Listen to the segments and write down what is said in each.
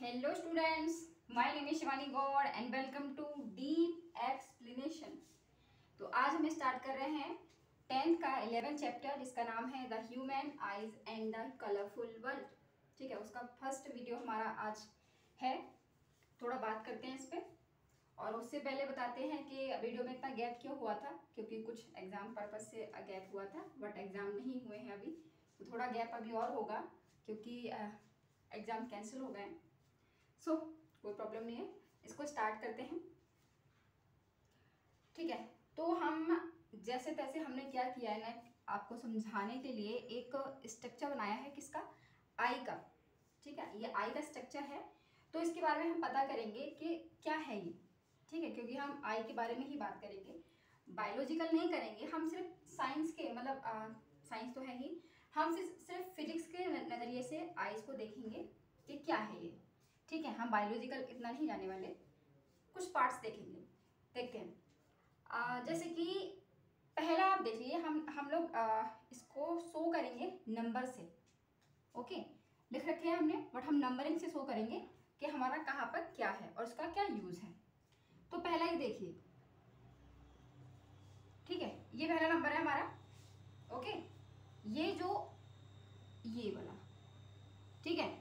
Hello students, my name is Shivani Gaur and welcome to deep explanation. तो आज हम start कर रहे हैं 10th का 11th चैप्टर जिसका नाम है the human eyes and the colourful world. ठीक है, उसका फर्स्ट वीडियो हमारा आज है। थोड़ा बात करते हैं इस पर और उससे पहले बताते हैं कि वीडियो में इतना गैप क्यों हुआ था, क्योंकि कुछ एग्ज़ाम पर्पज़ से गैप हुआ था, बट एग्ज़ाम नहीं हुए हैं अभी, तो थोड़ा गैप अभी और होगा क्योंकि एग्ज़ाम कैंसिल हो गए हैं। सो कोई प्रॉब्लम नहीं है, इसको स्टार्ट करते हैं। ठीक है, तो हम जैसे तैसे हमने क्या किया है ना, आपको समझाने के लिए एक स्ट्रक्चर बनाया है किसका, आई का। ठीक है, ये आई का स्ट्रक्चर है, तो इसके बारे में हम पता करेंगे कि क्या है ये। ठीक है, क्योंकि हम आई के बारे में ही बात करेंगे, बायोलॉजिकल नहीं करेंगे, हम सिर्फ साइंस के मतलब साइंस तो है ही, हम सिर्फ फिजिक्स के नज़रिए से आइज को देखेंगे कि क्या है ये। ठीक है, हम बायोलॉजिकल इतना नहीं जाने वाले, कुछ पार्ट्स देखेंगे। देखते हैं जैसे कि पहला आप देखिए, हम लोग इसको शो करेंगे नंबर से। ओके, लिख रखे हैं हमने, बट हम नंबरिंग से शो करेंगे कि हमारा कहाँ पर क्या है और उसका क्या यूज़ है। तो पहला ही देखिए, ठीक है, ये पहला नंबर है हमारा। ओके, ये जो ये वाला, ठीक है,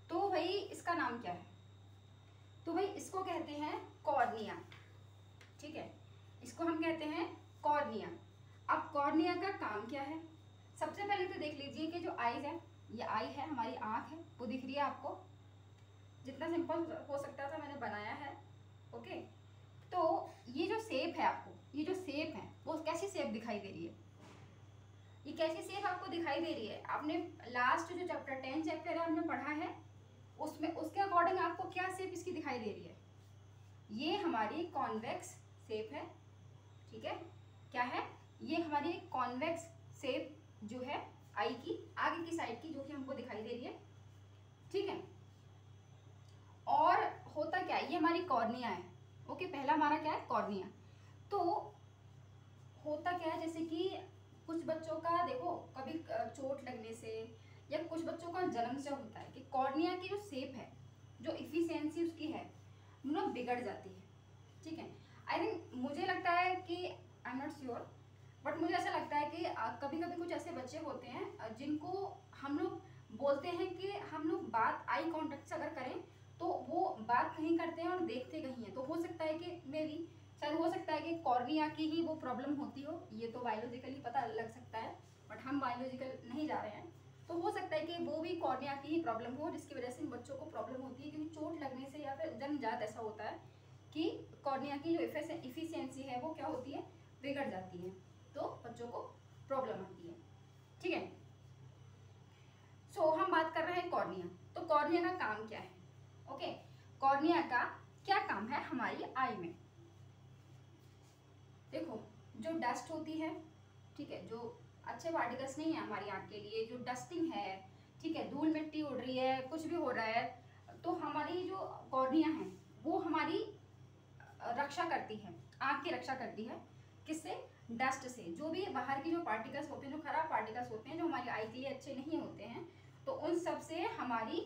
तो भाई इसका नाम क्या है, तो भाई इसको कहते हैं कॉर्निया। ठीक है, इसको हम कहते हैं कॉर्निया। अब कॉर्निया का काम क्या है, सबसे पहले तो देख लीजिए कि जो आईज है, ये आई है, हमारी आँख है, वो दिख रही है आपको। जितना सिंपल हो सकता था मैंने बनाया है। ओके, तो ये जो शेप है आपको, ये जो शेप है वो कैसी शेप दिखाई दे रही है, ये कैसी शेप आपको दिखाई दे रही है। आपने लास्ट जो चैप्टर 10 चैप्टर है हमने पढ़ा है, उसमें उसके अकॉर्डिंग आपको क्या शेप इसकी दिखाई दे रही है, ये हमारी कॉन्वेक्स शेप है। ठीक है, क्या है, ये हमारी कॉन्वेक्स शेप जो है आई की आगे की साइड की, जो कि हमको दिखाई दे रही है। ठीक है, और होता क्या है, ये हमारी कॉर्निया है। ओके, पहला हमारा क्या है, कॉर्निया। तो होता क्या है, जैसे कि कुछ बच्चों का देखो कभी चोट लगने से या कुछ बच्चों का जन्म से होता है कि कॉर्निया की जो शेप है, जो इफिशियंसी उसकी है, वो बिगड़ जाती है। ठीक है, आई थिंक मुझे लगता है कि I am not sure, but मुझे ऐसा लगता है कि कभी कभी कुछ ऐसे बच्चे होते हैं जिनको हम लोग बोलते हैं कि हम लोग बात आई कॉन्टेक्ट से अगर करें तो वो बात नहीं करते हैं और देखते कहीं हैं। तो हो सकता है कि मेरी शायद हो सकता है कि कॉर्निया की ही वो प्रॉब्लम होती हो, ये तो बायोलॉजिकली पता लग सकता है, बट हम बायोलॉजिकल नहीं जा रहे हैं। तो हो सकता है कि वो भी कॉर्निया की ही प्रॉब्लम हो, जिसकी वजह से इन बच्चों को प्रॉब्लम होती है, क्योंकि चोट लगने से या फिर जन्मजात ऐसा होता है कि कॉर्निया की जो इफिशियंसी है वो क्या होती है, बिगड़ जाती है, तो बच्चों को प्रॉब्लम आती है। ठीक है, सो हम बात कर रहे हैं कॉर्निया। तो कॉर्निया का काम क्या है, ओके, कॉर्निया का क्या काम है हमारी आई में। देखो, जो डस्ट होती है, ठीक है, जो अच्छे पार्टिकल्स नहीं है हमारी आँख के लिए, जो डस्टिंग है, ठीक है, धूल मिट्टी उड़ रही है, कुछ भी हो रहा है, तो हमारी जो कॉर्निया है वो हमारी रक्षा करती है, आँख की रक्षा करती है। किससे, डस्ट से, जो भी बाहर की जो पार्टिकल्स होते हैं, जो खराब पार्टिकल्स होते हैं, जो हमारी आई के लिए अच्छे नहीं होते हैं, तो उन सब से हमारी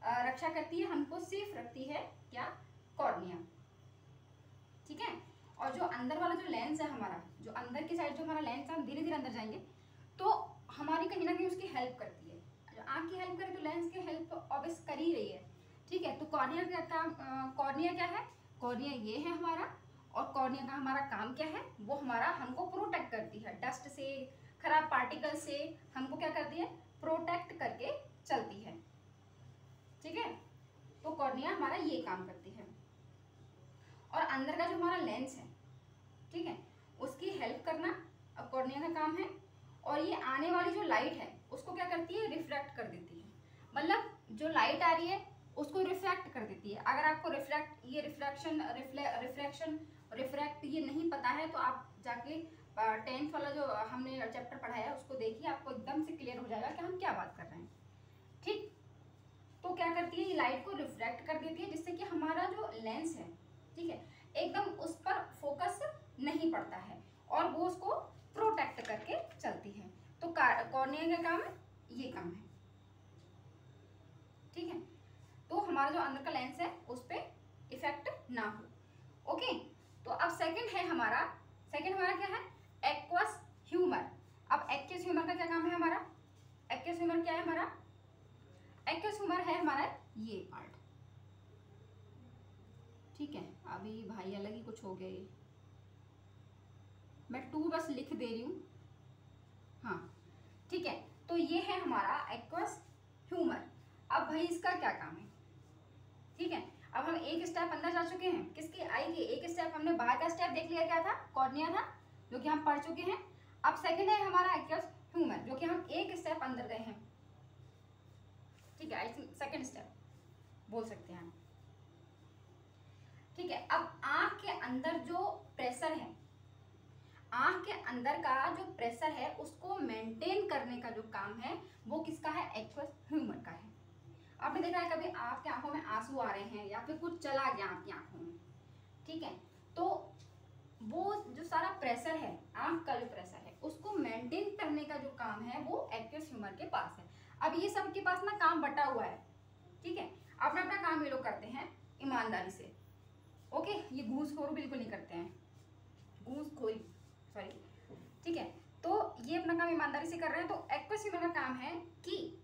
रक्षा करती है, हमको सेफ रखती है क्या, कॉर्निया। ठीक है, और जो अंदर वाला जो लेंस है हमारा, जो अंदर की साइड जो हमारा लेंस है, हम धीरे धीरे अंदर जाएंगे तो हमारी कहीं ना कहीं उसकी हेल्प करती है। आँख की हेल्प करे तो लेंस की हेल्प तो ऑब्वियस कर ही रही है। ठीक है, तो कॉर्निया का काम, कॉर्निया क्या है, कॉर्निया ये है हमारा, और कॉर्निया का हमारा काम क्या है, वो हमारा हमको प्रोटेक्ट करती है डस्ट से, खराब पार्टिकल से, हमको क्या करती है, प्रोटेक्ट करके चलती है। ठीक है, तो कॉर्निया हमारा ये काम करती है। और अंदर का जो हमारा लेंस है, ठीक है, उसकी हेल्प करना अब कॉर्निया का काम है। और ये आने वाली जो लाइट है उसको क्या करती है, रिफ्लेक्ट कर देती है, मतलब जो लाइट आ रही है उसको रिफ्लेक्ट कर देती है। अगर आपको रिफ्रैक्ट ये नहीं पता है तो आप जाके 10th वाला जो हमने चैप्टर पढ़ा है उसको देखिए, आपको एकदम से क्लियर हो जाएगा कि हम क्या बात कर रहे हैं। ठीक, तो क्या करती है, ये लाइट को रिफ्लेक्ट कर देती है, जिससे कि हमारा जो लेंस है, ठीक है, एकदम उस पर फोकस नहीं पड़ता है और वो उसको प्रोटेक्ट करके चलती है। तो कॉर्निया का काम है, ये काम है। ठीक है, तो हमारा हमारा जो अंदर का लेंस है उस पर इफेक्ट ना हो। ओके, तो अब सेकंड हमारा क्या है, एक्वस ह्यूमर। अब एक्वस ह्यूमर का क्या काम है हमारा, एक्वस ह्यूमर क्या है हमारा, एक्वस ह्यूमर है हमारा ये पार्ट। ठीक है, अभी भाई अलग ही कुछ हो गया, ये मैं 2 बस लिख दे रही हूँ। हाँ ठीक है, तो ये है हमारा एक्वस ह्यूमर। अब भाई इसका क्या काम है, ठीक है, अब हम एक स्टेप अंदर जा चुके हैं, किसकी, आई के। एक स्टेप हमने बाहर का स्टेप देख लिया, क्या था, कॉर्निया था, जो कि हम पढ़ चुके हैं। अब सेकंड है हमारा एक्वस ह्यूमर, जो कि हम एक स्टेप अंदर गए हैं। ठीक है, आई थिंक सेकंड स्टेप बोल सकते हैं। ठीक है, अब आंख के अंदर जो प्रेशर है, आंख के अंदर का जो प्रेशर है उसको मेंटेन करने का जो काम है वो किसका है, एक्वस ह्यूमर का है। आपने देखा है कभी आपकी आंखों में आंसू आ रहे हैं या फिर कुछ चला गया आपकी आंखों में, ठीक है, तो वो जो सारा प्रेशर है, आंख का जो प्रेशर है उसको मेंटेन करने का जो काम है वो एक्वस ह्यूमर के पास है। अब ये सबके पास ना काम बटा हुआ है, ठीक है, अपना अपना काम ये लोग करते हैं ईमानदारी से। ओके, ये घूसखोर बिल्कुल नहीं करते हैं, घूसखोरी सॉरी, ठीक है, तो ये अपना काम ईमानदारी से कर रहे हैं। तो एक्वस ह्यूमर का काम है कि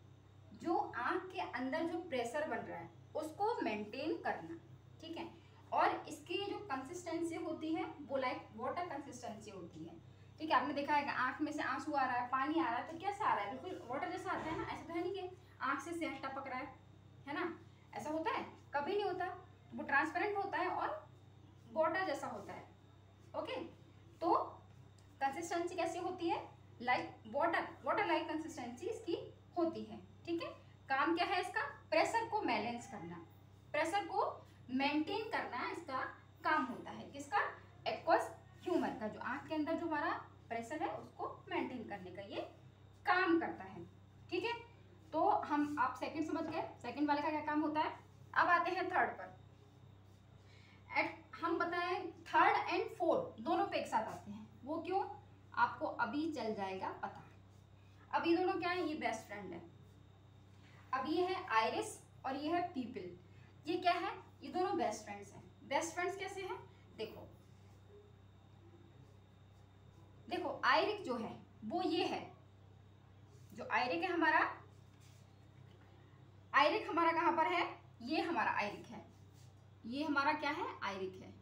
जो आंख के अंदर जो प्रेशर बन रहा है उसको मेंटेन करना, ठीक है, और इसकी जो कंसिस्टेंसी होती है वो लाइक वाटर कंसिस्टेंसी होती है। ठीक है, आपने देखा है कि आंख में से आंसू आ रहा है, पानी आ रहा है, तो कैसा आ रहा है, बिल्कुल वाटर जैसा आता है ना, ऐसा तो है नहीं कि आंख से शहद टपक रहा है ना, ऐसा होता है, कभी नहीं होता, वो ट्रांसपेरेंट होता है और वाटर जैसा होता है। ओके, तो कंसिस्टेंसी कैसी होती है, लाइक वाटर लाइक कंसिस्टेंसी इसकी होती है। ठीक है, काम क्या है इसका, प्रेशर को बैलेंस करना, प्रेशर को मेंटेन करना इसका काम होता है, किसका, एक्वस ह्यूमर का। जो आंख के अंदर जो हमारा प्रेशर है उसको मेंटेन करने का ये काम करता है। ठीक है, तो आप सेकंड समझ गए, सेकंड वाले का क्या काम होता है। अब आते हैं थर्ड पर। हम बताएं थर्ड एंड फोर्थ दोनों पे एक साथ आते हैं, वो क्यों, आपको अभी चल जाएगा पता। अब ये दोनों क्या है, ये बेस्ट फ्रेंड है। अब ये है आइरिस और ये है पीपल, ये क्या है, ये दोनों बेस्ट फ्रेंड्स हैं। बेस्ट फ्रेंड्स कैसे हैं, देखो देखो आइरिक जो है वो ये है, जो आइरिक है हमारा, आइरिक हमारा कहां पर है, ये हमारा आइरिक है, ये हमारा क्या है, आइरिक है,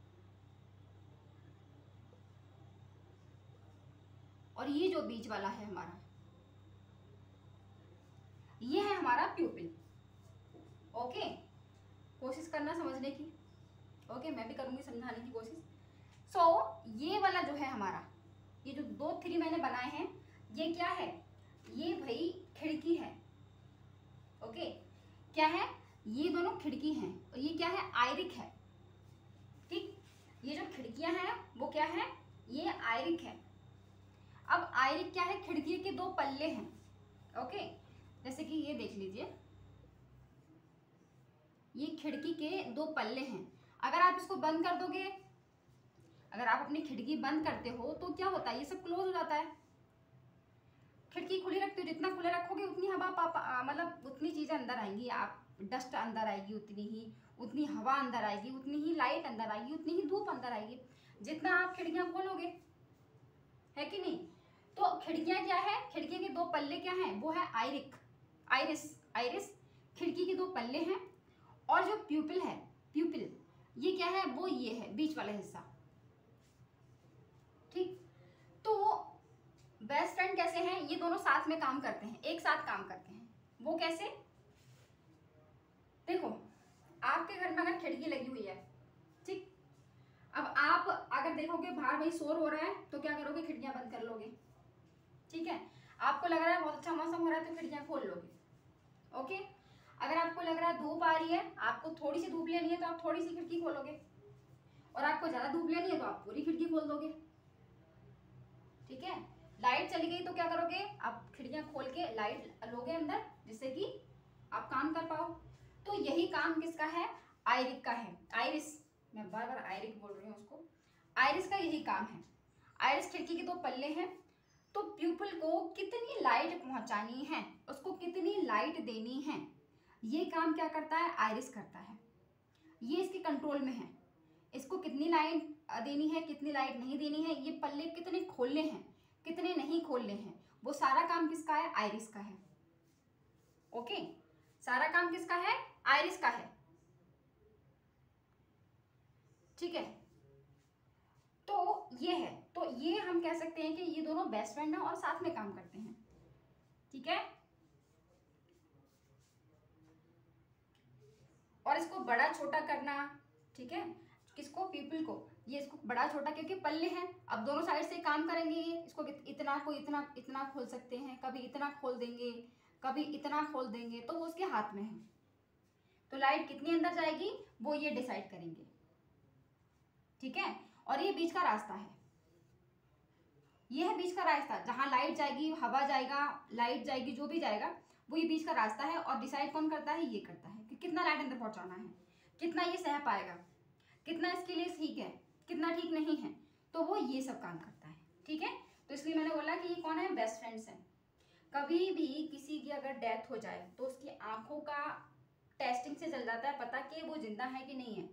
और ये जो बीच वाला है हमारा, ये है हमारा प्यूपिल। ओके, कोशिश करना समझने की, ओके, मैं भी करूंगी समझाने की कोशिश। सो ये वाला जो है हमारा, ये जो 2 3 मैंने बनाए हैं, ये क्या है, ये भाई खिड़की है। ओके, क्या है, ये दोनों खिड़की हैं और ये क्या है, आइरिक है। ठीक, ये जो खिड़कियां हैं वो क्या है, ये आइरिक है। अब आइरिक क्या है, खिड़की के 2 पल्ले हैं। ओके, जैसे कि ये देख लीजिए, ये खिड़की के 2 पल्ले हैं। अगर आप इसको बंद कर दोगे, अगर आप अपनी खिड़की बंद करते हो तो क्या होता है, ये सब क्लोज हो जाता है। खिड़की खुली रखते हो, जितना खुले रखोगे उतनी हवा मतलब उतनी चीजें अंदर आएंगी, आप डस्ट अंदर आएगी, उतनी हवा अंदर आएगी, उतनी ही लाइट अंदर आएगी, उतनी ही धूप अंदर आएगी, जितना आप खिड़कियां खोलोगे, है कि नहीं। तो खिड़कियां क्या है, खिड़की के 2 पल्ले क्या हैं, वो है आइरिस खिड़की के 2 पल्ले हैं, और जो प्यूपिल है, प्यूपिल ये क्या है, वो ये है बीच वाला हिस्सा। ठीक, तो बेस्ट फ्रेंड कैसे हैं, ये दोनों साथ में काम करते हैं, एक साथ काम करते हैं। वो कैसे, देखो आपके घर में अगर खिड़की लगी हुई है, ठीक, अब आप अगर देखोगे बाहर भाई शोर हो रहा है तो क्या करोगे, खिड़कियां बंद कर लोगे। ठीक है, आपको लग रहा है बहुत अच्छा मौसम हो रहा है तो खिड़कियां खोल लोगे। ओके, अगर आपको लग रहा है धूप आ रही है, आपको थोड़ी सी धूप लेनी है तो आप थोड़ी सी खिड़की खोलोगे, और आपको ज्यादा धूप लेनी है तो आप पूरी खिड़की खोल दोगे। ठीक है, लाइट चली गई तो क्या करोगे, आप खिड़कियां खोल के लाइट लोगे अंदर, जिससे कि आप काम कर पाओ। तो यही काम किसका है, आइरिक का है, आइरिस, मैं बार बार आइरिक बोल रही हूँ उसको, आइरिस का यही काम है। आइरिस खिड़की के 2 पल्ले हैं, तो प्यूपिल को कितनी लाइट पहुंचानी है, उसको कितनी लाइट देनी है, ये काम क्या करता है, आइरिस करता है। ये इसके कंट्रोल में है, इसको कितनी लाइट देनी है, कितनी लाइट नहीं देनी है, ये पल्ले कितने खोलने हैं, कितने नहीं खोलने हैं, वो सारा काम किसका है, आइरिस का है। ओके, सारा काम किसका है, आइरिस का है। ठीक है, तो ये है, तो ये हम कह सकते हैं कि ये दोनों बेस्ट फ्रेंड हैं और साथ में काम करते हैं। ठीक है, और इसको बड़ा छोटा करना, ठीक है, किसको, पीपल को, ये इसको बड़ा छोटा क्योंकि पल्ले हैं, अब दोनों साइड से काम करेंगे, ये इसको इतना को इतना इतना खोल सकते हैं, कभी इतना खोल देंगे, कभी इतना खोल देंगे, तो वो उसके हाथ में है। तो लाइट कितनी अंदर जाएगी वो ये डिसाइड करेंगे। ठीक है, और ये बीच का रास्ता है, ये है बीच का रास्ता, जहां लाइट जाएगी, हवा जाएगा, लाइट जाएगी, जो भी जाएगा वो ये बीच का रास्ता है। और डिसाइड कौन करता है, ये करता है कि कितना लाइट अंदर पहुंचाना है, कितना ये सह पाएगा, कितना इसके लिए ठीक है, कितना ठीक नहीं है, तो वो ये सब काम करता है। ठीक है, तो इसलिए मैंने बोला कि ये कौन है, बेस्ट फ्रेंड्स हैं। कभी भी किसी की अगर डेथ हो जाए तो उसकी आंखों का टेस्टिंग से चल जाता है पता कि वो जिंदा है कि नहीं है।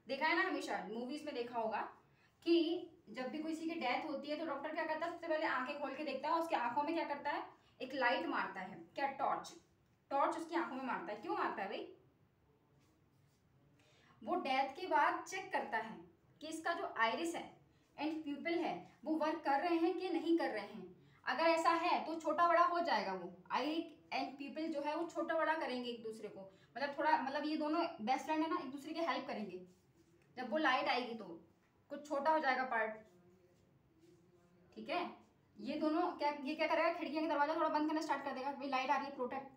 देखा है ना, हमेशा मूवीज में देखा होगा कि जब भी किसी की डेथ होती है तो डॉक्टर क्या करता है, सबसे पहले आंखें खोल के देखता है, उसकी आंखों में क्या करता है, एक लाइट मारता है, क्या, टॉर्च, टॉर्च उसकी आंखों में मारता है। क्यों मारता है भाई, वो डेथ के बाद चेक करता है कि इसका जो आइरिस है एंड प्यूपिल है वो वर्क कर रहे हैं कि नहीं कर रहे हैं। अगर ऐसा है तो छोटा बड़ा हो जाएगा, वो आई एंड प्यूपिल जो है वो छोटा बड़ा करेंगे एक दूसरे को, मतलब थोड़ा, मतलब ये दोनों बेस्ट फ्रेंड है ना, एक दूसरे की हेल्प करेंगे। जब वो लाइट आएगी तो कुछ छोटा हो जाएगा पार्ट। ठीक है, ये दोनों क्या, ये क्या करेगा, खिड़कियां का दरवाजा थोड़ा बंद करना स्टार्ट कर देगा, भाई लाइट आ रही है, प्रोटेक्ट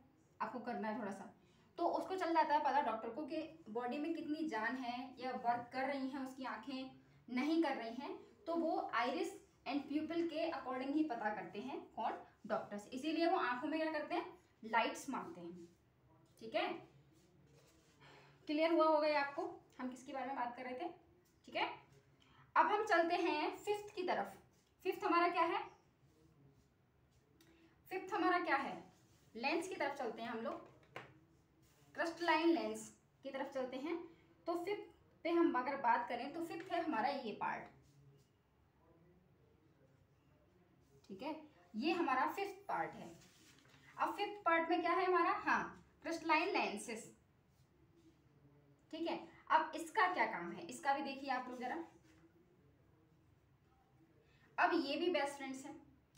आपको करना है थोड़ा सा, तो उसको चल जाता है पता डॉक्टर को कि बॉडी में कितनी जान है, या वर्क कर रही हैं उसकी आंखें, नहीं कर रही हैं, तो वो आइरिस एंड प्यूपिल के अकॉर्डिंग ही पता करते हैं कौन, डॉक्टर्स। इसीलिए वो आंखों में क्या करते हैं, लाइट्स मारते हैं। ठीक है, क्लियर हुआ होगा ये आपको, हम किसके बारे में बात कर रहे थे। ठीक है, अब हम चलते हैं फिफ्थ की तरफ। फिफ्थ हमारा क्या है, फिफ्थ हमारा क्या है, लेंस की तरफ चलते हैं हम लोग, क्रिस्टलाइन लेंस की तरफ चलते हैं। तो फिफ्थ पे हम अगर बात करें तो फिफ्थ है हमारा ये पार्ट। ठीक है, ये हमारा फिफ्थ पार्ट है। अब फिफ्थ पार्ट में क्या है हमारा, हाँ, क्रिस्टलाइन लेंसेस। ठीक है, अब इसका क्या काम है, इसका भी देखिए आप लोग जरा। अब ये भी बेस्ट फ्रेंड्स हैं,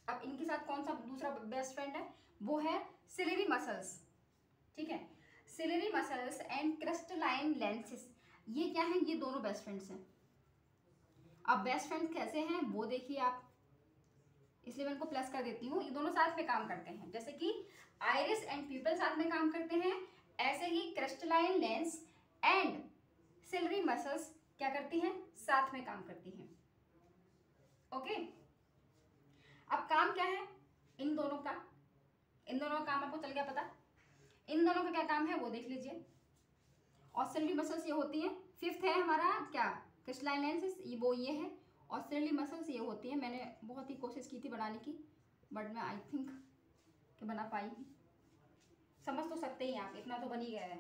अब इनके साथ कौन सा दूसरा बेस्ट फ्रेंड है, वो है सिलियरी मसल्स। ठीक है, ciliary muscles and crystalline lenses, ये क्या है, ये दोनों बेस्ट फ्रेंड्स हैं। अब बेस्ट फ्रेंड्स कैसे हैं वो देखिए आप, इसलिए मैं इनको प्लस कर देती हूँ। ये दोनों साथ में काम करते हैं, जैसे कि आइरिस एंड प्यूपिल साथ में काम करते हैं, ऐसे ही crystalline lens and ciliary muscles क्या करती हैं, साथ में काम करती हैं। ओके, अब काम क्या है इन दोनों का, इन दोनों का काम आपको चल गया पता, इन दोनों का क्या काम है वो देख लीजिए। ऑक्सिलरी मसल्स ये होती हैं, फिफ्थ है हमारा क्या, क्रिस्टलाइन लेंसेस, ये वो ये है, ऑक्सिलरी मसल्स ये होती हैं। मैंने बहुत ही कोशिश की थी बनाने की, बट मैं आई थिंक कि बना पाई हूँ, समझ तो सकते ही आप, इतना तो बन ही गया है।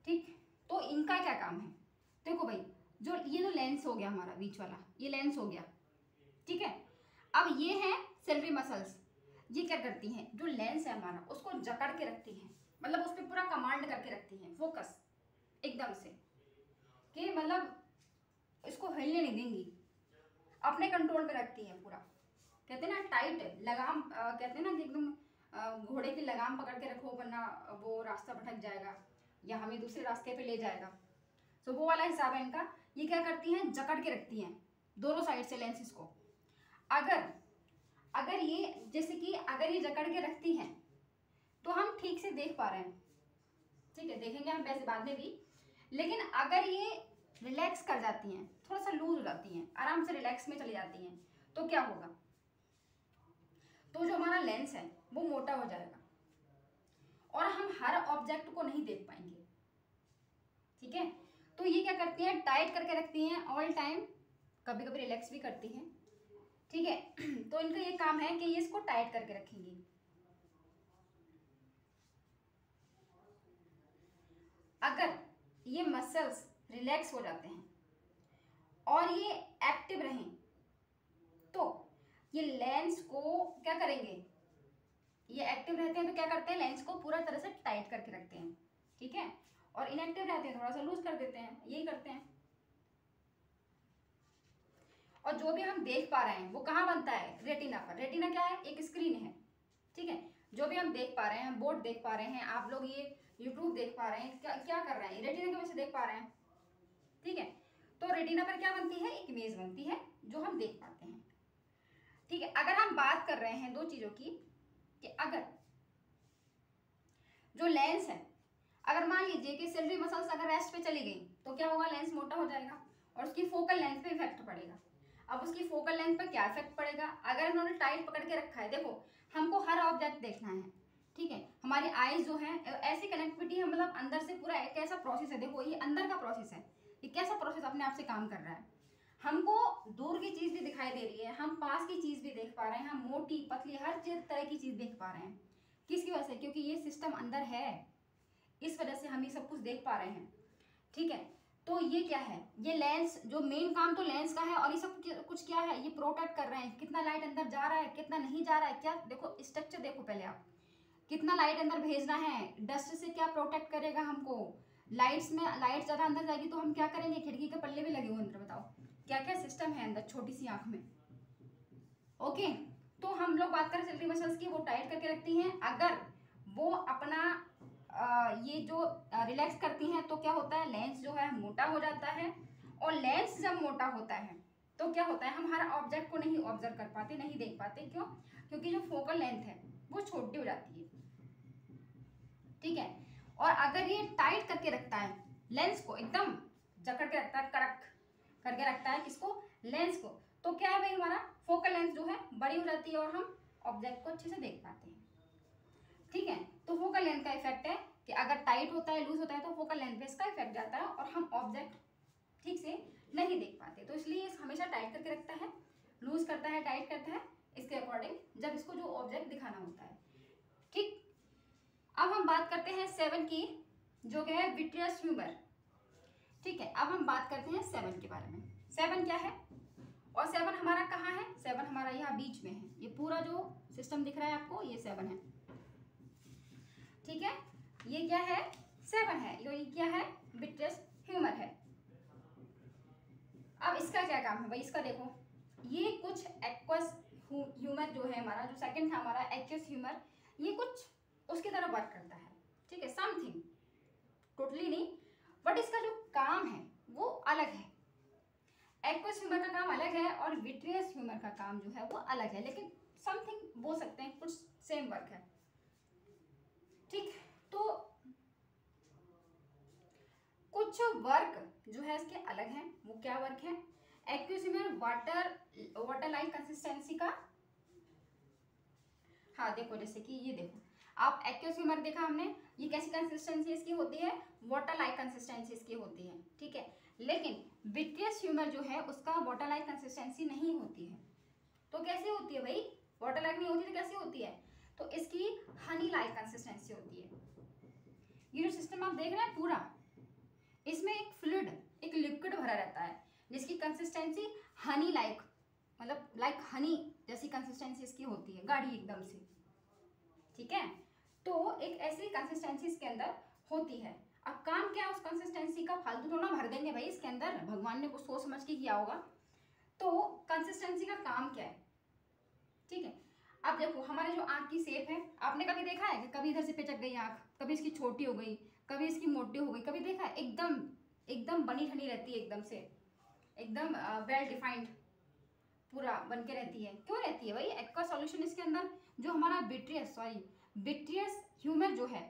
ठीक, तो इनका क्या काम है, देखो भाई, जो ये जो लेंस हो गया हमारा बीच वाला, ये लेंस हो गया। ठीक है, अब ये है सिलियरी मसल्स, ये क्या करती हैं, जो लेंस है हमारा उसको जकड़ के रखती हैं, मतलब उस पर पूरा कमांड करके रखती हैं, फोकस एकदम से, कि मतलब इसको हिलने नहीं देंगी, अपने कंट्रोल में रखती हैं पूरा। कहते हैं ना टाइट लगाम, कहते हैं ना कि एकदम घोड़े की लगाम पकड़ के रखो वरना वो रास्ता भटक जाएगा या हमें दूसरे रास्ते पे ले जाएगा। तो वो वाला हिसाब है इनका। ये क्या करती हैं, जकड़ के रखती हैं दोनों साइड से लेंसेज को। अगर ये जैसे कि अगर ये जकड़ के रखती हैं तो हम ठीक से देख पा रहे हैं, ठीक है, देखेंगे हम वैसे बाद में भी, लेकिन अगर ये रिलैक्स कर जाती हैं, थोड़ा सा लूज हो जाती हैं, आराम से रिलैक्स में चली जाती हैं, तो क्या होगा, तो जो हमारा लेंस है वो मोटा हो जाएगा और हम हर ऑब्जेक्ट को नहीं देख पाएंगे। ठीक है, तो ये क्या करती हैं, टाइट करके रखती हैं ऑल टाइम, कभी कभी रिलैक्स भी करती हैं। ठीक है, तो इनका ये काम है कि ये इसको टाइट करके रखेंगी। ये मसल्स रिलैक्स हो जाते हैं और ये एक्टिव रहें, तो ये लेंस को क्या करेंगे, ये एक्टिव रहते हैं तो क्या करते हैं, लेंस को पूरा तरह से टाइट करके रखते हैं, ठीक है, और इनएक्टिव रहते हैं थोड़ा सा लूज कर देते हैं, यही करते हैं। और जो भी हम देख पा रहे हैं वो कहाँ बनता है, रेटिना पर। रेटिना क्या है, एक स्क्रीन है, ठीक है। जो भी हम देख पा रहे हैं, हम बोर्ड देख पा रहे हैं, आप लोग ये यूट्यूब देख पा रहे हैं, क्या क्या कर रहे हैं, रेटिना की वजह से देख पा रहे हैं, ठीक है। तो रेटिना पर क्या बनती है, एक इमेज बनती है जो हम देख पाते हैं, ठीक है। अगर हम बात कर रहे हैं दो चीजों की, कि अगर जो लेंस है, अगर मान लीजिए कि सिल्वरी मसल्स अगर रेस्ट पे चली गई तो क्या होगा, लेंस मोटा हो जाएगा और उसकी फोकल लेंथ पे इफेक्ट पड़ेगा। अब उसकी फोकल लेंथ पर क्या इफेक्ट पड़ेगा, अगर उन्होंने टाइट पकड़ के रखा है, देखो हमको हर ऑब्जेक्ट देखना है, ठीक है, हमारी आईज जो है ऐसी कनेक्टिविटी है, मतलब अंदर से पूरा एक ऐसा प्रोसेस है, देखो ये अंदर का प्रोसेस है, ये कैसा प्रोसेस अपने आप से काम कर रहा है, हमको दूर की चीज भी दिखाई दे रही है, हम पास की चीज भी देख पा रहे हैं, हम मोटी पतली हर तरह की चीज देख पा रहे हैं, किसकी वजह से, क्योंकि ये सिस्टम अंदर है, इस वजह से हम ये सब कुछ देख पा रहे हैं, ठीक है। तो ये क्या है, ये लेंस, जो मेन काम तो लेंस का है, और ये सब कुछ क्या है, ये प्रोटेक्ट कर रहे हैं, कितना लाइट अंदर जा रहा है कितना नहीं जा रहा है, क्या देखो स्ट्रक्चर देखो पहले आप, कितना लाइट अंदर भेजना है, डस्ट से क्या प्रोटेक्ट करेगा हमको, लाइट्स में लाइट ज़्यादा अंदर जाएगी तो हम क्या करेंगे, खिड़की के पल्ले भी लगे हुए अंदर, बताओ क्या क्या सिस्टम है अंदर छोटी सी आंख में, ओके। तो हम लोग बात करें सिल्वरी मसल्स की, वो टाइट करके रखती हैं, अगर वो अपना ये जो रिलैक्स करती हैं तो क्या होता है, लेंस जो है मोटा हो जाता है, और लेंस जब मोटा होता है तो क्या होता है, हम हर ऑब्जेक्ट को नहीं ऑब्जर्व कर पाते, नहीं देख पाते, क्यों, क्योंकि जो फोकल लेंथ है वो छोटी हो जाती है, ठीक है। और अगर ये टाइट करके रखता है लेंस को, एकदम जकड़ के रखता है, कड़क करके रखता है किसको, लेंस को, तो क्या है भाई, हमारा फोकल लेंथ जो है बड़ी हो जाती है और हम ऑब्जेक्ट को अच्छे से देख पाते हैं, ठीक है। तो फोकल लेंथ का इफेक्ट है कि अगर टाइट होता है लूज होता है तो फोकल लेंथ पे इसका इफेक्ट जाता है और हम ऑब्जेक्ट ठीक से नहीं देख पाते, तो इसलिए हमेशा टाइट करके रखता है, लूज करता है, टाइट करता है, इसके अकॉर्डिंग जब इसको जो ऑब्जेक्ट दिखाना होता है, ठीक। अब हम बात करते हैं 7 की, जो कि है विट्रियस ह्यूमर, ठीक है। अब हम बात करते हैं 7 के बारे में। 7 क्या है, और 7 हमारा कहाँ है, 7 हमारा यहाँ बीच में है, ये पूरा जो सिस्टम दिख रहा है आपको ये 7 है, ठीक है। ये क्या है, 7 है, ये क्या है, विट्रियस ह्यूमर है। अब इसका क्या काम है भाई, इसका देखो, ये कुछ एक्वस ह्यूमर जो है हमारा, जो सेकंड था हमारा एक्वस ह्यूमर, ये कुछ उसकी तरह वर्क करता है, ठीक है, समथिंग, टोटली नहीं, बट इसका जो काम है वो अलग है। एक्वस ह्यूमर का काम अलग है और विट्रियस ह्यूमर का काम जो है वो अलग है, लेकिन समथिंग बोल सकते हैं, कुछ सेम वर्क है, ठीक। तो कुछ वर्क जो है इसके अलग हैं, वो क्या वर्क है, aqueous humour water like consistency का, हाँ देखो जैसे कि ये देखो आप एक्वस ह्यूमर देखा हमने, ये कैसी कंसिस्टेंसी इसकी होती है, वाटर लाइक कंसिस्टेंसी इसकी होती है, ठीक है। लेकिन विट्रियस ह्यूमर जो है उसका वाटर लाइक कंसिस्टेंसी नहीं होती है, तो कैसे होती है भाई, वाटर लाइक नहीं होती तो कैसे होती है, तो इसकी हनी लाइक कंसिस्टेंसी होती है। ये जो सिस्टम आप देख रहे हैं पूरा, इसमें एक फ्लूइड, एक लिक्विड भरा रहता है जिसकी कंसिस्टेंसी हनी लाइक, मतलब लाइक हनी जैसी कंसिस्टेंसी इसकी होती है, गाढ़ी एकदम से, ठीक है। तो एक ऐसी कंसिस्टेंसी इसके अंदर होती है। अब काम क्या है उस कंसिस्टेंसी का, फालतू थोड़ा भर देंगे भाई इसके अंदर, भगवान ने कुछ सोच समझ के किया होगा, तो कंसिस्टेंसी का काम क्या है, ठीक है। अब देखो हमारे जो आँख की शेप है, आपने कभी देखा है कि कभी इधर से पिचक गई आँख, कभी इसकी छोटी हो गई, कभी इसकी मोटी हो गई, कभी देखा है, एकदम एकदम बनी ठनी रहती है, एकदम से एकदम वेल डिफाइंड पूरा बन के रहती है, क्यों रहती है भाई, एक्वा सॉल्यूशन इसके अंदर जो हमारा विट्रियस ह्यूमर जो है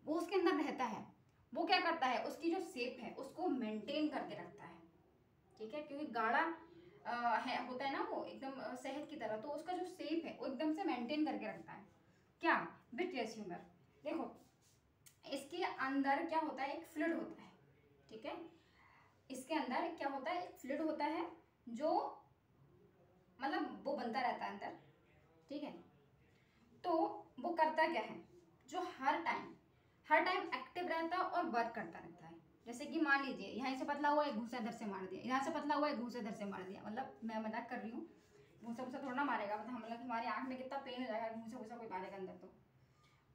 वो उसके अंदर रहता है, वो क्या करता है, उसकी जो शेप है उसको मेंटेन करके रखता है, ठीक है, क्योंकि गाढ़ा है होता है ना वो एकदम शहद की तरह, तो उसका जो शेप है वो एकदम से मेंटेन करके रखता है, क्या, विट्रियस ह्यूमर। देखो इसके अंदर क्या होता है, एक फ्लूइड होता है, ठीक है, इसके अंदर क्या होता है, एक फ्लूइड होता है जो मतलब वो बनता रहता है अंदर, ठीक है। तो वो करता क्या है, जो हर टाइम एक्टिव रहता है और वर्क करता रहता है, जैसे कि मान लीजिए यहाँ से पतला हुआ है, घूसा इधर से मार दिया, यहाँ से पतला हुआ है, घूसा इधर से मार दिया, मतलब मैं मजाक कर रही हूँ, घूसा घूसा थोड़ा ना मारेगा, मतलब हमारी आँख में कितना पेन हो जाएगा घूसा घूसा कोई मारेगा अंदर।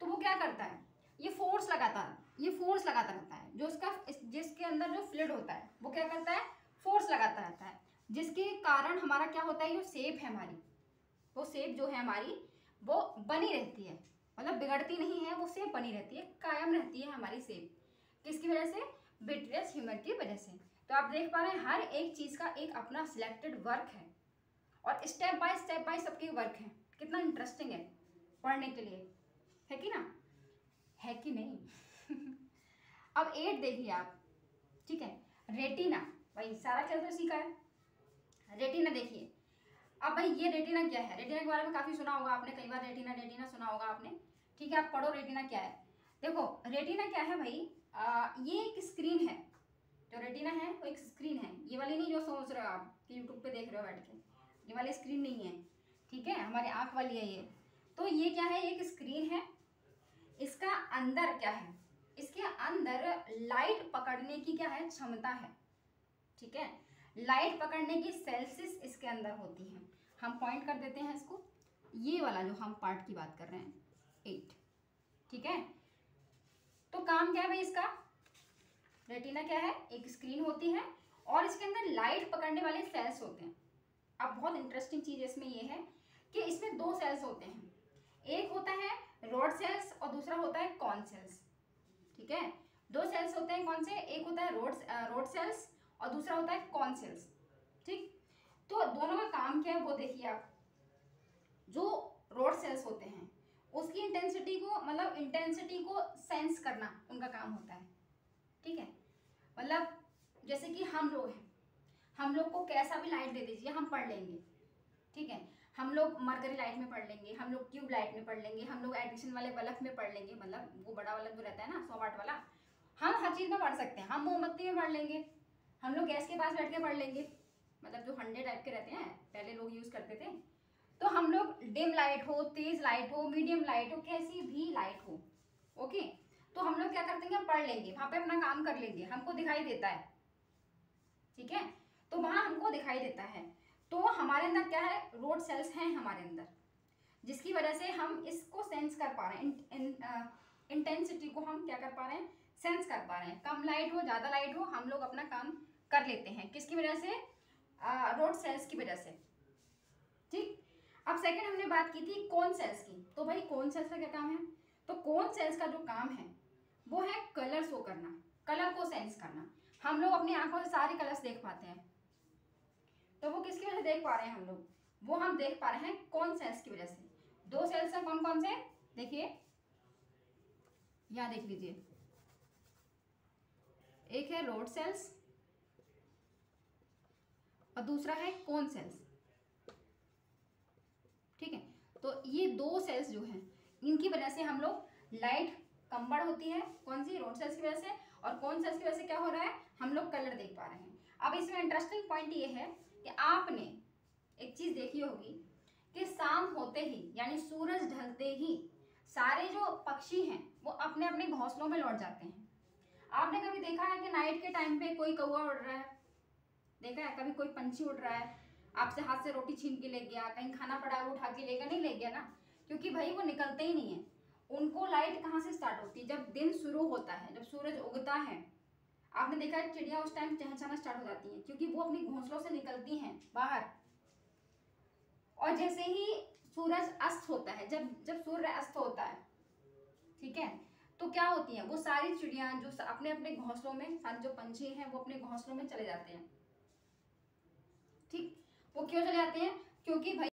तो वो क्या करता है, ये फोर्स लगाता रहता है, जो उसका जिसके अंदर जो फ्लूइड होता है वो क्या करता है, फोर्स लगाता रहता है, जिसके कारण हमारा क्या होता है, जो शेप है हमारी, वो शेप जो है हमारी वो बनी रहती है, मतलब बिगड़ती नहीं है, वो शेप बनी रहती है, कायम रहती है हमारी शेप। किसकी वजह से, विट्रियस ह्यूमर की वजह से। तो आप देख पा रहे हैं हर एक चीज का एक अपना सिलेक्टेड वर्क है और स्टेप बाय सबके वर्क है। कितना इंटरेस्टिंग है पढ़ने के लिए, है कि ना, है कि नहीं। अब 8 देखिए आप, ठीक है, रेटिना, भाई सारा खेल तो सीखा है। रेटिना देखिए, अब भाई ये रेटिना क्या है, रेटिना के बारे में काफी सुना होगा आपने, कई बार रेटिना सुना होगा आपने, ठीक है। आप पढ़ो रेटिना क्या है। देखो रेटिना क्या है भाई, ये एक स्क्रीन है, जो रेटिना है वो एक स्क्रीन है, ये वाली नहीं जो सोच रहे हो आप कि यूट्यूब पे देख रहे हो बैठ के, ये वाली स्क्रीन नहीं है, ठीक है, हमारी आंख वाली है ये। तो ये क्या है, एक स्क्रीन है, इसका अंदर क्या है, इसके अंदर लाइट पकड़ने की क्या है, क्षमता है, ठीक है, लाइट पकड़ने की सेल्सिस इसके अंदर होती हैं। हम पॉइंट कर देते हैं इसको, ये वाला जो हम पार्ट की बात कर रहे हैं 8, ठीक है। तो काम क्या है भाई इसका, रेटिना क्या है, एक स्क्रीन होती है और इसके अंदर लाइट पकड़ने वाले सेल्स होते हैं। अब बहुत इंटरेस्टिंग चीज इसमें ये है कि इसमें 2 सेल्स होते हैं, एक होता है रॉड सेल्स और दूसरा होता है कॉन सेल्स, ठीक है। 2 सेल्स होते हैं, कौन से, एक होता है रॉड सेल्स और दूसरा होता है कॉन सेल्स, ठीक। तो दोनों का काम क्या है वो देखिए आप, जो रॉड सेल्स होते हैं उसकी इंटेंसिटी को, मतलब इंटेंसिटी को सेंस करना उनका काम होता है, ठीक है। मतलब जैसे कि हम लोग हैं, हम लोग को कैसा भी लाइट दे दीजिए हम पढ़ लेंगे, ठीक है। हम लोग मरकरी लाइट में पढ़ लेंगे, हम लोग ट्यूब लाइट में पढ़ लेंगे, हम लोग एडिशन वाले बल्ब में पढ़ लेंगे, मतलब वो बड़ा बल्ब जो रहता है ना 100 वाट वाला, हम हर चीज़ में पढ़ सकते हैं। हम मोमबत्ती में पढ़ लेंगे, हम लोग गैस के पास बैठ के पढ़ लेंगे, मतलब जो 100 टाइप के रहते हैं पहले लोग यूज़ करते थे। तो हम लोग डिम लाइट हो, तेज लाइट हो, मीडियम लाइट हो, कैसी भी लाइट हो, ओके, तो हम लोग क्या करते हैं, पढ़ लेंगे, वहाँ पे अपना काम कर लेंगे, हमको दिखाई देता है, ठीक है। तो वहाँ हमको दिखाई देता है, तो हमारे अंदर क्या है, रोड सेल्स हैं हमारे अंदर, जिसकी वजह से हम इसको सेंस कर पा रहे हैं, इंटेंसिटी को हम क्या कर पा रहे हैं, सेंस कर पा रहे हैं। कम लाइट हो, ज़्यादा लाइट हो, हम लोग अपना काम कर लेते हैं, किसकी वजह से, रोड सेल्स की वजह से, ठीक। अब सेकंड हमने बात की थी कोन सेल्स की, तो भाई कोन सेल्स का क्या काम है, तो कोन सेल्स का जो काम है वो है कलर शो करना, कलर को सेंस करना। हम लोग अपनी आंखों से सारे कलर्स देख पाते हैं, तो वो किसकी वजह से देख पा रहे हैं हम लोग, वो हम देख पा रहे हैं कौन सेल्स की वजह से। 2 सेल्स हैं, कौन कौन से, देखिए यहां देख लीजिए, एक है रोड सेल्स और दूसरा है कोन सेल्स, ठीक है। तो ये 2 सेल्स जो हैं इनकी वजह से हम लोग लाइट कंबर्ड होती है, कौन सी, रोड सेल्स की वजह से, और कौन सेल्स की वजह से क्या हो रहा है, हम लोग कलर देख पा रहे हैं। अब इसमें इंटरेस्टिंग पॉइंट ये है कि आपने एक चीज देखी होगी कि शाम होते ही यानी सूरज ढलते ही सारे जो पक्षी हैं वो अपने अपने घोंसलों में लौट जाते हैं। आपने कभी देखा है कि नाइट के टाइम पे कोई कौवा उड़ रहा है, देखा है कभी कोई पंछी उड़ रहा है, आपसे हाथ से रोटी छीन के ले गया, कहीं खाना पड़ा वो उठा के लेगा, नहीं ले गया ना, क्योंकि भाई वो निकलते ही नहीं है। उनको लाइट कहाँ से स्टार्ट होती है, जब दिन शुरू होता है, जब सूरज उगता है। आपने देखा है चिड़िया उस टाइम चहचहाना स्टार्ट हो जाती हैं, क्योंकि वो अपनी घोंसलों से निकलती हैं बाहर। और जैसे ही सूरज अस्त होता है, जब जब सूर्य अस्त होता है, ठीक है, तो क्या होती है, वो सारी चिड़िया जो अपने अपने घोंसलों में, सारे जो पंछी हैं वो अपने घोंसलों में चले जाते हैं, ठीक। वो क्यों चले जाते हैं, क्योंकि भाई